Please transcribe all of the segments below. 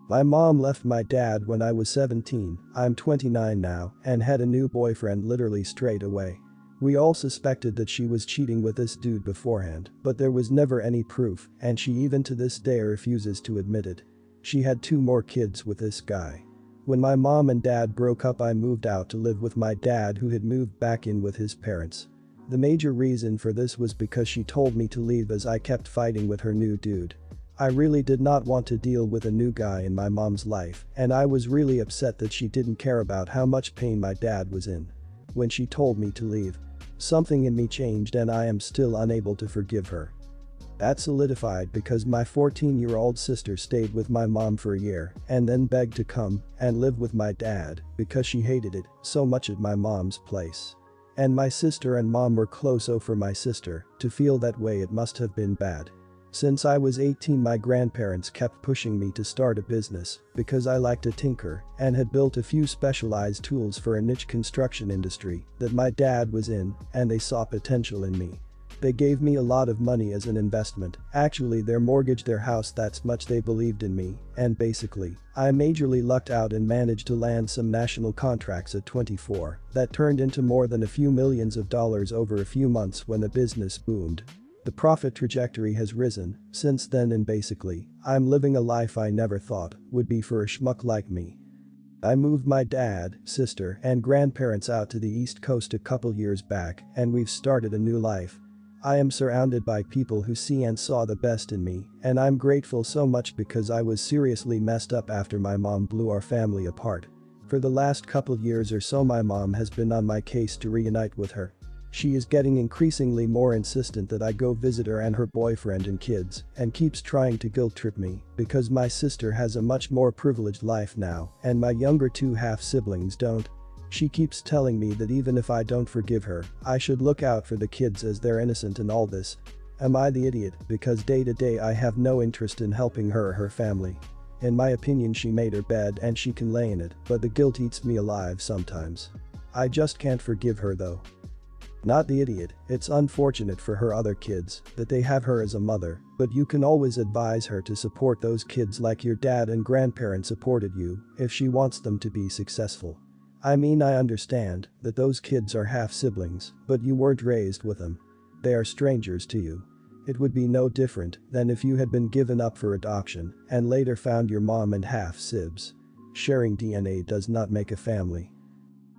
My mom left my dad when I was 17, I'm 29 now, and had a new boyfriend literally straight away. We all suspected that she was cheating with this dude beforehand, but there was never any proof, and she even to this day refuses to admit it. She had 2 more kids with this guy. When my mom and dad broke up, I moved out to live with my dad, who had moved back in with his parents. The major reason for this was because she told me to leave as I kept fighting with her new dude. I really did not want to deal with a new guy in my mom's life, and I was really upset that she didn't care about how much pain my dad was in. When she told me to leave, something in me changed, and I am still unable to forgive her. That solidified because my 14-year-old sister stayed with my mom for a year and then begged to come and live with my dad because she hated it so much at my mom's place. And my sister and mom were close, so for my sister to feel that way, it must have been bad. Since I was 18, my grandparents kept pushing me to start a business because I liked to tinker and had built a few specialized tools for a niche construction industry that my dad was in, and they saw potential in me. They gave me a lot of money as an investment. Actually, they mortgaged their house, that's much they believed in me, and basically, I majorly lucked out and managed to land some national contracts at 24 that turned into more than a few millions of dollars over a few months when the business boomed. The profit trajectory has risen since then, and basically, I'm living a life I never thought would be for a schmuck like me. I moved my dad, sister, and grandparents out to the East Coast a couple years back, and we've started a new life. I am surrounded by people who see and saw the best in me, and I'm grateful so much because I was seriously messed up after my mom blew our family apart. For the last couple years or so, my mom has been on my case to reunite with her. She is getting increasingly more insistent that I go visit her and her boyfriend and kids, and keeps trying to guilt trip me because my sister has a much more privileged life now and my younger 2 half-siblings don't. She keeps telling me that even if I don't forgive her, I should look out for the kids as they're innocent in all this. Am I the idiot because day to day I have no interest in helping her or her family? In my opinion, she made her bed and she can lay in it, but the guilt eats me alive sometimes. I just can't forgive her though. Not the idiot, it's unfortunate for her other kids that they have her as a mother, but you can always advise her to support those kids like your dad and grandparents supported you if she wants them to be successful. I mean, I understand that those kids are half-siblings, but you weren't raised with them. They are strangers to you. It would be no different than if you had been given up for adoption and later found your mom and half-sibs. Sharing DNA does not make a family.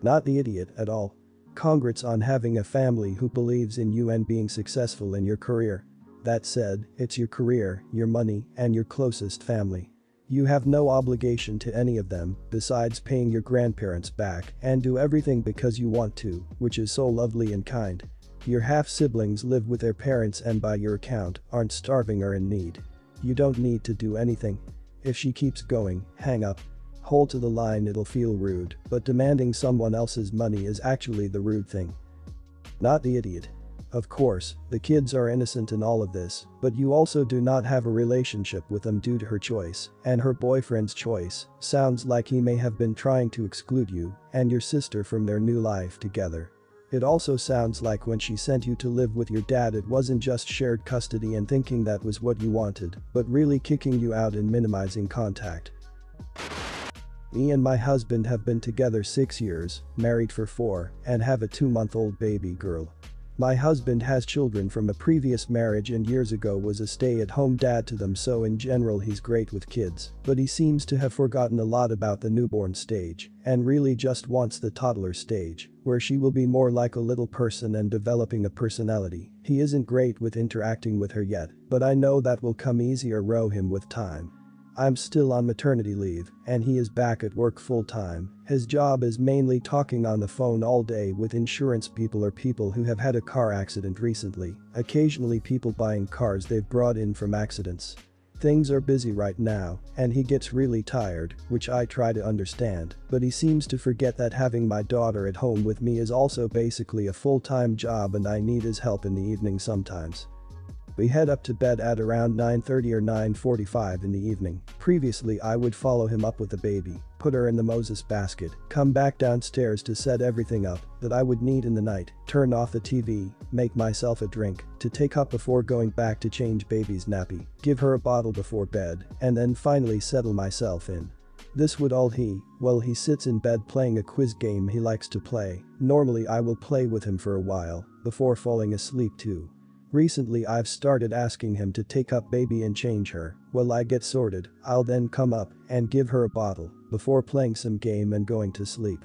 Not the idiot at all. Congrats on having a family who believes in you and being successful in your career. That said, it's your career, your money, and your closest family. You have no obligation to any of them besides paying your grandparents back and do everything because you want to, which is so lovely and kind. Your half-siblings live with their parents and by your account aren't starving or in need. You don't need to do anything. If she keeps going, hang up. Hold to the line, it'll feel rude, but demanding someone else's money is actually the rude thing. Not the idiot. Of course, the kids are innocent in all of this, but you also do not have a relationship with them due to her choice, and her boyfriend's choice sounds like he may have been trying to exclude you and your sister from their new life together. It also sounds like when she sent you to live with your dad, it wasn't just shared custody and thinking that was what you wanted, but really kicking you out and minimizing contact. Me and my husband have been together 6 years, married for 4, and have a 2-month-old baby girl. My husband has children from a previous marriage and years ago was a stay-at-home dad to them, so in general he's great with kids, but he seems to have forgotten a lot about the newborn stage and really just wants the toddler stage, where she will be more like a little person and developing a personality. He isn't great with interacting with her yet, but I know that will come easier row him with time. I'm still on maternity leave, and he is back at work full-time. His job is mainly talking on the phone all day with insurance people or people who have had a car accident recently, occasionally people buying cars they've brought in from accidents. Things are busy right now, and he gets really tired, which I try to understand, but he seems to forget that having my daughter at home with me is also basically a full-time job and I need his help in the evening sometimes. We head up to bed at around 9:30 or 9:45 in the evening. Previously I would follow him up with the baby, put her in the Moses basket, come back downstairs to set everything up that I would need in the night, turn off the TV, make myself a drink to take up before going back to change baby's nappy, give her a bottle before bed, and then finally settle myself in. This would all he sits in bed playing a quiz game he likes to play. Normally I will play with him for a while before falling asleep too. Recently I've started asking him to take up baby and change her. While I get sorted, I'll then come up and give her a bottle before playing some game and going to sleep.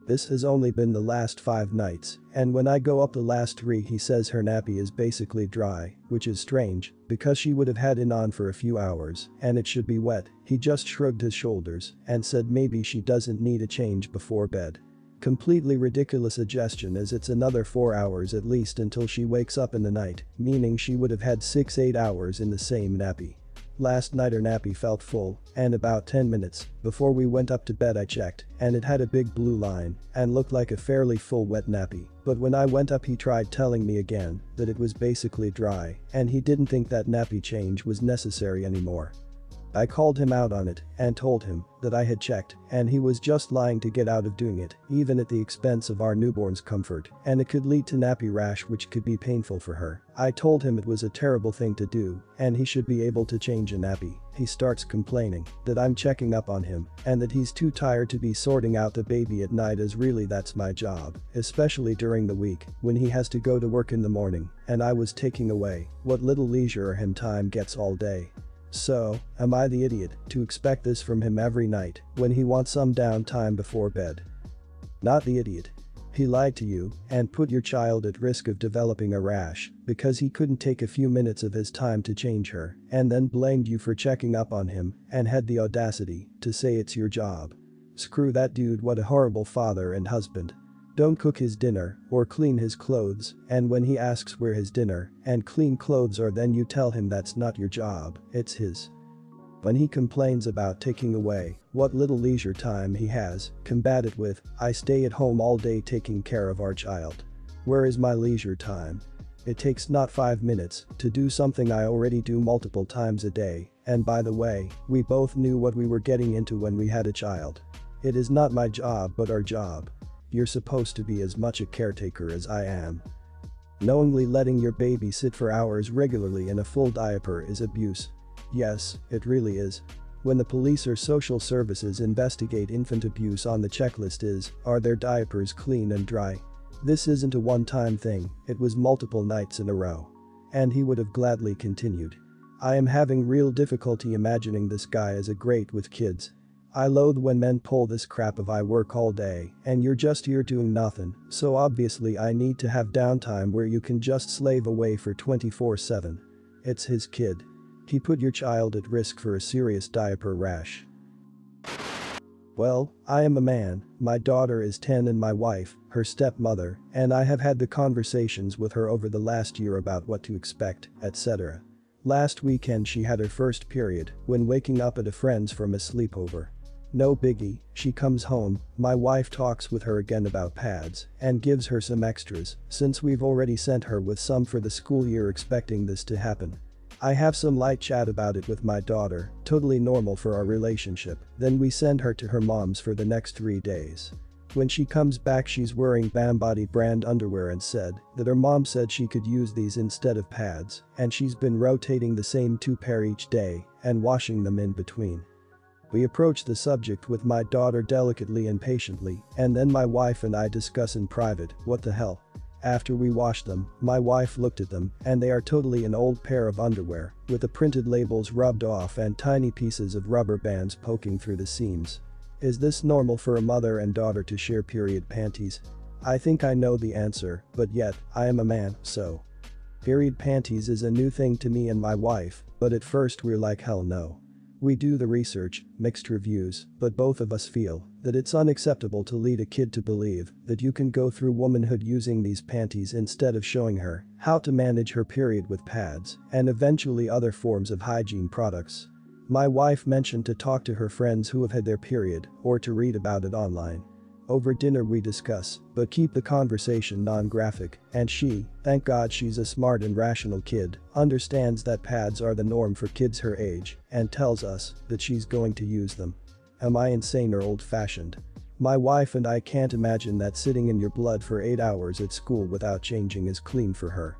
This has only been the last 5 nights, and when I go up the last 3 he says her nappy is basically dry, which is strange, because she would have had it on for a few hours, and it should be wet. He just shrugged his shoulders and said maybe she doesn't need a change before bed. Completely ridiculous suggestion, as it's another 4 hours at least until she wakes up in the night, meaning she would have had 6-8 hours in the same nappy. Last night her nappy felt full, and about 10 minutes before we went up to bed I checked, and it had a big blue line and looked like a fairly full wet nappy, but when I went up he tried telling me again that it was basically dry and he didn't think that nappy change was necessary anymore. I called him out on it and told him that I had checked and he was just lying to get out of doing it, even at the expense of our newborn's comfort, and it could lead to nappy rash which could be painful for her. I told him it was a terrible thing to do and he should be able to change a nappy. He starts complaining that I'm checking up on him and that he's too tired to be sorting out the baby at night, as really that's my job, especially during the week when he has to go to work in the morning and I was taking away what little leisure him time gets all day. So, am I the idiot to expect this from him every night when he wants some downtime before bed? Not the idiot. He lied to you and put your child at risk of developing a rash because he couldn't take a few minutes of his time to change her, and then blamed you for checking up on him and had the audacity to say it's your job. Screw that dude, what a horrible father and husband. Don't cook his dinner or clean his clothes, and when he asks where his dinner and clean clothes are, then you tell him that's not your job, it's his. When he complains about taking away what little leisure time he has, combat it with, I stay at home all day taking care of our child. Where is my leisure time? It takes not 5 minutes to do something I already do multiple times a day, and by the way, we both knew what we were getting into when we had a child. It is not my job but our job. You're supposed to be as much a caretaker as I am. Knowingly letting your baby sit for hours regularly in a full diaper is abuse. Yes, it really is. When the police or social services investigate infant abuse, on the checklist is, are their diapers clean and dry? This isn't a one-time thing, it was multiple nights in a row. And he would have gladly continued. I am having real difficulty imagining this guy as a great with kids. I loathe when men pull this crap of I work all day and you're just here doing nothing, so obviously I need to have downtime where you can just slave away for 24/7. It's his kid. He put your child at risk for a serious diaper rash. Well, I am a man, my daughter is 10 and my wife, her stepmother, and I have had the conversations with her over the last year about what to expect, etc. Last weekend she had her first period when waking up at a friend's from a sleepover. No biggie, she comes home, my wife talks with her again about pads and gives her some extras since we've already sent her with some for the school year expecting this to happen. I have some light chat about it with my daughter, totally normal for our relationship, then we send her to her mom's for the next 3 days. When she comes back she's wearing Bambody brand underwear and said that her mom said she could use these instead of pads and she's been rotating the same 2 pair each day and washing them in between. We approach the subject with my daughter delicately and patiently, and then my wife and I discuss in private, what the hell? After we wash them, my wife looked at them and they are totally an old pair of underwear with the printed labels rubbed off and tiny pieces of rubber bands poking through the seams. Is this normal for a mother and daughter to share period panties? I think I know the answer, but yet, I am a man, so. Period panties is a new thing to me and my wife, but at first we're like hell no. We do the research, mixed reviews, but both of us feel that it's unacceptable to lead a kid to believe that you can go through womanhood using these panties instead of showing her how to manage her period with pads and eventually other forms of hygiene products. My wife mentioned to talk to her friends who have had their period or to read about it online. Over dinner we discuss, but keep the conversation non-graphic, and she, thank God she's a smart and rational kid, understands that pads are the norm for kids her age, and tells us that she's going to use them. Am I insane or old-fashioned? My wife and I can't imagine that sitting in your blood for 8 hours at school without changing is clean for her.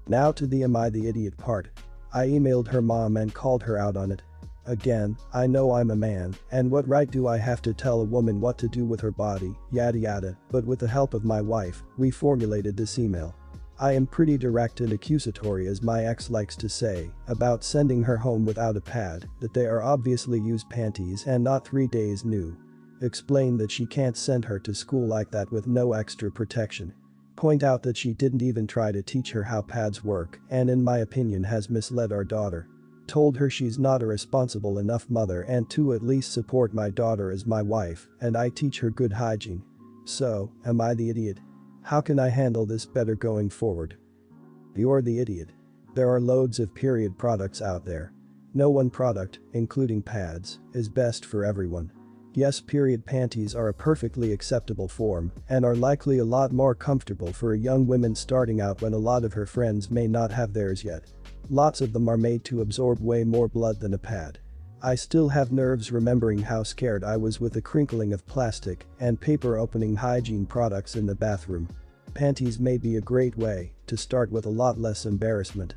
Now to the am I the idiot part. I emailed her mom and called her out on it. Again, I know I'm a man, and what right do I have to tell a woman what to do with her body, yada yada, but with the help of my wife, we formulated this email. I am pretty direct and accusatory, as my ex likes to say, about sending her home without a pad, that they are obviously used panties and not 3 days new. Explain that she can't send her to school like that with no extra protection. Point out that she didn't even try to teach her how pads work and in my opinion has misled our daughter. Told her she's not a responsible enough mother and to at least support my daughter as my wife and I teach her good hygiene. So, am I the idiot? How can I handle this better going forward? You're the idiot. There are loads of period products out there. No one product, including pads, is best for everyone. Yes, period panties are a perfectly acceptable form and are likely a lot more comfortable for a young woman starting out when a lot of her friends may not have theirs yet. Lots of them are made to absorb way more blood than a pad. I still have nerves remembering how scared I was with the crinkling of plastic and paper opening hygiene products in the bathroom. Panties may be a great way to start with a lot less embarrassment.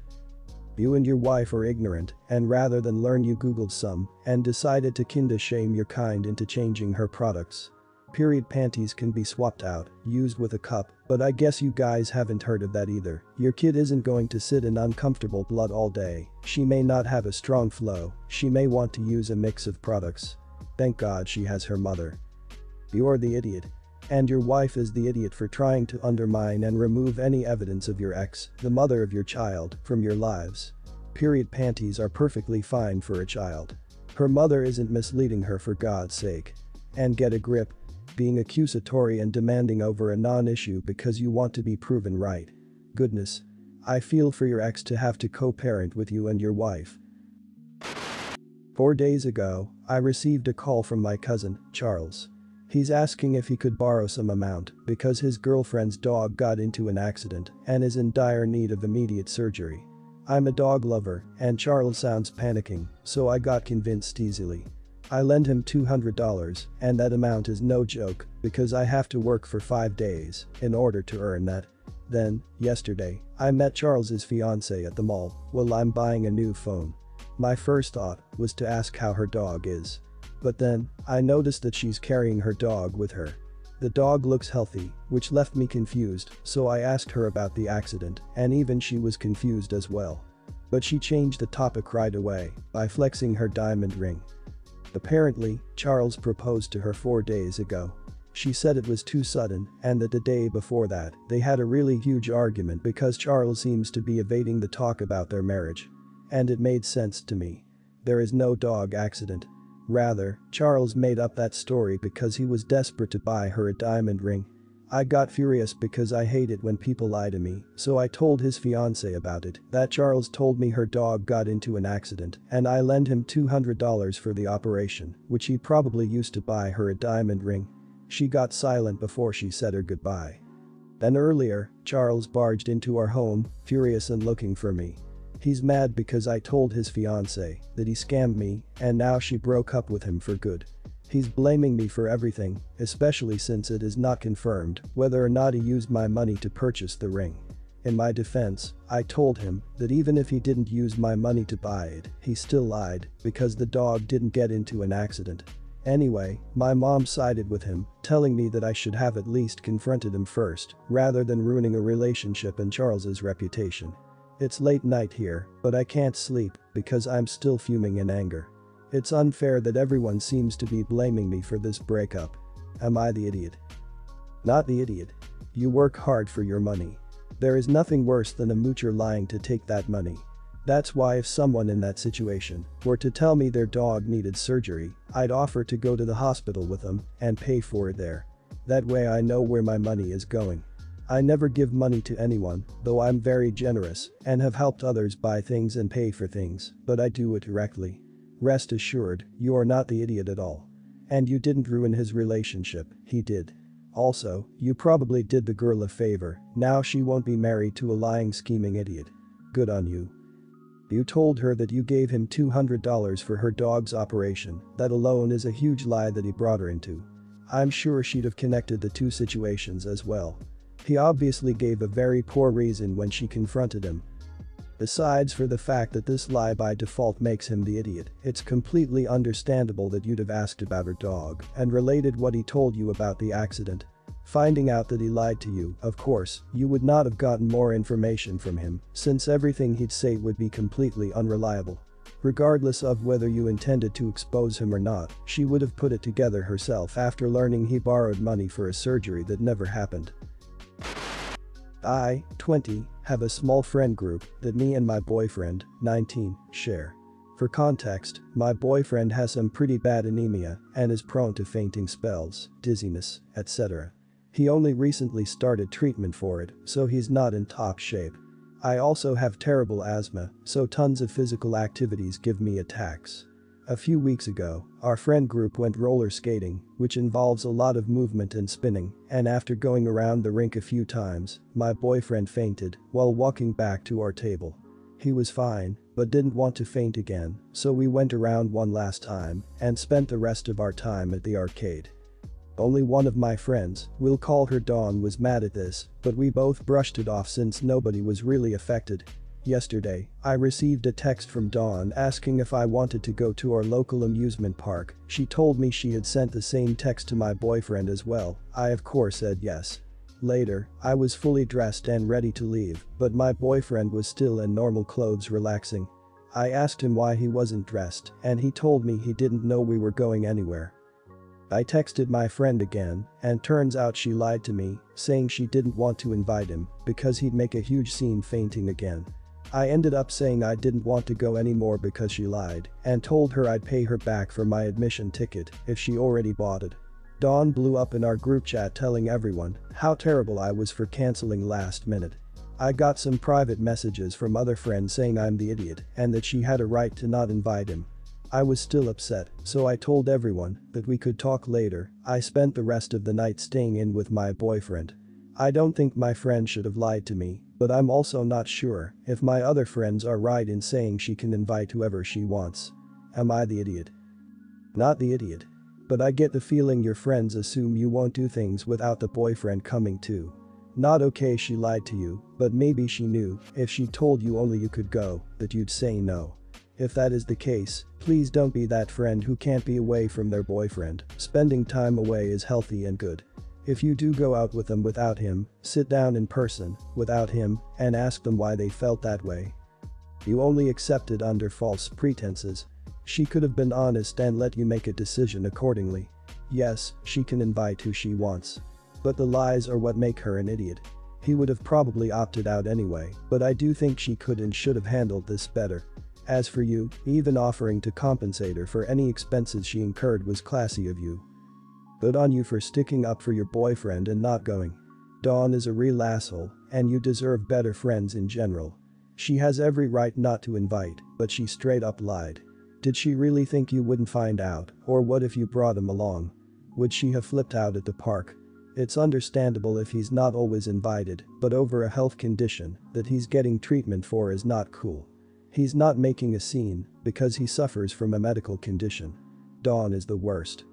You and your wife are ignorant, and rather than learn you googled some and decided to kinda shame your kind into changing her products. Period panties can be swapped out, used with a cup, but I guess you guys haven't heard of that either. Your kid isn't going to sit in uncomfortable blood all day, she may not have a strong flow, she may want to use a mix of products. Thank God she has her mother. You're the idiot. And your wife is the idiot for trying to undermine and remove any evidence of your ex, the mother of your child, from your lives. Period panties are perfectly fine for a child. Her mother isn't misleading her, for God's sake. And get a grip. Being accusatory and demanding over a non-issue because you want to be proven right. Goodness. I feel for your ex to have to co-parent with you and your wife. 4 days ago, I received a call from my cousin, Charles. He's asking if he could borrow some amount because his girlfriend's dog got into an accident and is in dire need of immediate surgery. I'm a dog lover and Charles sounds panicking, so I got convinced easily. I lend him $200 and that amount is no joke because I have to work for 5 days in order to earn that. Then, yesterday, I met Charles's fiancée at the mall while I'm buying a new phone. My first thought was to ask how her dog is. But then, I noticed that she's carrying her dog with her. The dog looks healthy, which left me confused, so I asked her about the accident, and even she was confused as well. But she changed the topic right away by flexing her diamond ring. Apparently, Charles proposed to her 4 days ago. She said it was too sudden and that the day before that, they had a really huge argument because Charles seems to be evading the talk about their marriage. And it made sense to me. There is no dog accident. Rather, Charles made up that story because he was desperate to buy her a diamond ring. I got furious because I hate it when people lie to me, so I told his fiancée about it, that Charles told me her dog got into an accident and I lend him $200 for the operation, which he probably used to buy her a diamond ring. She got silent before she said her goodbye. Then earlier, Charles barged into our home, furious and looking for me. He's mad because I told his fiancée that he scammed me and now she broke up with him for good. He's blaming me for everything, especially since it is not confirmed whether or not he used my money to purchase the ring. In my defense, I told him that even if he didn't use my money to buy it, he still lied because the dog didn't get into an accident. Anyway, my mom sided with him, telling me that I should have at least confronted him first, rather than ruining a relationship and Charles's reputation. It's late night here, but I can't sleep because I'm still fuming in anger. It's unfair that everyone seems to be blaming me for this breakup. Am I the idiot? Not the idiot. You work hard for your money. There is nothing worse than a moocher lying to take that money. That's why if someone in that situation were to tell me their dog needed surgery, I'd offer to go to the hospital with them and pay for it there. That way I know where my money is going. I never give money to anyone, though I'm very generous and have helped others buy things and pay for things, but I do it directly. Rest assured, you are not the idiot at all. And you didn't ruin his relationship, he did. Also, you probably did the girl a favor, now she won't be married to a lying scheming idiot. Good on you. You told her that you gave him $200 for her dog's operation, that alone is a huge lie that he brought her into. I'm sure she'd have connected the two situations as well. He obviously gave a very poor reason when she confronted him. Besides for the fact that this lie by default makes him the idiot, it's completely understandable that you'd have asked about her dog and related what he told you about the accident. Finding out that he lied to you, of course, you would not have gotten more information from him, since everything he'd say would be completely unreliable. Regardless of whether you intended to expose him or not, she would have put it together herself after learning he borrowed money for a surgery that never happened. I, 20, have a small friend group that me and my boyfriend, 19, share. For context, my boyfriend has some pretty bad anemia and is prone to fainting spells, dizziness, etc. He only recently started treatment for it, so he's not in top shape. I also have terrible asthma, so tons of physical activities give me attacks. A few weeks ago, our friend group went roller skating, which involves a lot of movement and spinning, and after going around the rink a few times, my boyfriend fainted while walking back to our table. He was fine, but didn't want to faint again, so we went around one last time and spent the rest of our time at the arcade. Only one of my friends, we'll call her Dawn, was mad at this, but we both brushed it off since nobody was really affected. Yesterday, I received a text from Dawn asking if I wanted to go to our local amusement park. She told me she had sent the same text to my boyfriend as well. I of course said yes. Later, I was fully dressed and ready to leave, but my boyfriend was still in normal clothes relaxing. I asked him why he wasn't dressed, and he told me he didn't know we were going anywhere. I texted my friend again, and turns out she lied to me, saying she didn't want to invite him because he'd make a huge scene fainting again. I ended up saying I didn't want to go anymore because she lied, and told her I'd pay her back for my admission ticket if she already bought it. Dawn blew up in our group chat telling everyone how terrible I was for canceling last minute. I got some private messages from other friends saying I'm the idiot and that she had a right to not invite him. I was still upset, so I told everyone that we could talk later. I spent the rest of the night staying in with my boyfriend. I don't think my friend should have lied to me, but I'm also not sure if my other friends are right in saying she can invite whoever she wants. Am I the idiot? Not the idiot. But I get the feeling your friends assume you won't do things without the boyfriend coming too. Not okay she lied to you, but maybe she knew if she told you only you could go, that you'd say no. If that is the case, please don't be that friend who can't be away from their boyfriend. Spending time away is healthy and good. If you do go out with them without him, sit down in person, without him, and ask them why they felt that way. You only accepted under false pretenses. She could have been honest and let you make a decision accordingly. Yes, she can invite who she wants. But the lies are what make her an idiot. He would have probably opted out anyway, but I do think she could and should have handled this better. As for you, even offering to compensate her for any expenses she incurred was classy of you. Good on you for sticking up for your boyfriend and not going. Dawn is a real asshole, and you deserve better friends in general. She has every right not to invite, but she straight up lied. Did she really think you wouldn't find out, or what if you brought him along? Would she have flipped out at the park? It's understandable if he's not always invited, but over a health condition that he's getting treatment for is not cool. He's not making a scene because he suffers from a medical condition. Dawn is the worst.